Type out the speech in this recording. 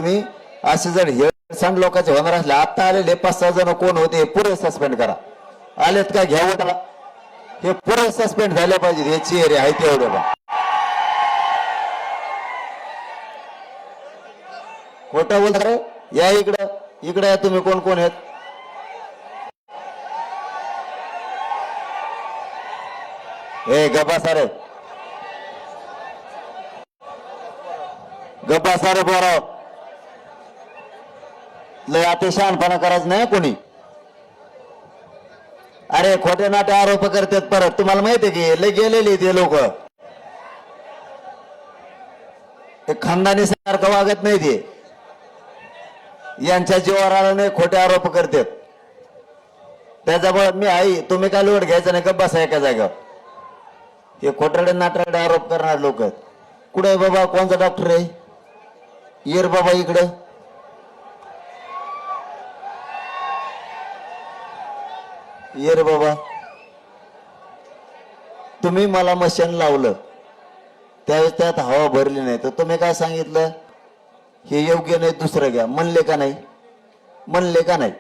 तुम्ही असे जर हेळसांड लोकांचे होणार असले, आता आलेले 5-6 जण कोण होते पुरे सस्पेंड करा. आलेत का घ्या उठा, हे पुरे सस्पेंड झाले पाहिजे. हे चेहरे आहेत एवढे पण खोटं बोलता रे. या इकडं, इकडे या तुम्ही. कोण कोण आहेत? ए गप्पा सारे, गप्पा सारे बोराव. लय आता शहाणपणा करायचं नाही कोणी. अरे खोटे नाटे आरोप करतात परत. तुम्हाला माहितीये की लय गेलेली ते लोक, ते खानदानी सारखं वागत नाही. ते यांच्या जीवावर आला नाही, खोटे आरोप करतात. त्याच्यामुळे मी आई, तुम्ही काय लोट घ्यायचं नाही, गप्पा बसा एका जागेवर. हे खोटाडे नाटाडे आरोप करणार लोक. कुठे आहे बाबा? कोणता डॉक्टर आहे? येर बाबा इकडं. ये रे बाबा. तुम्ही मला मशीन लावलं त्यावेळेस त्यात हवा भरली नाही, तर तुम्ही काय सांगितलं? हे योग्य नाही, दुसरं घ्या. म्हणले का नाही? म्हणले का नाही?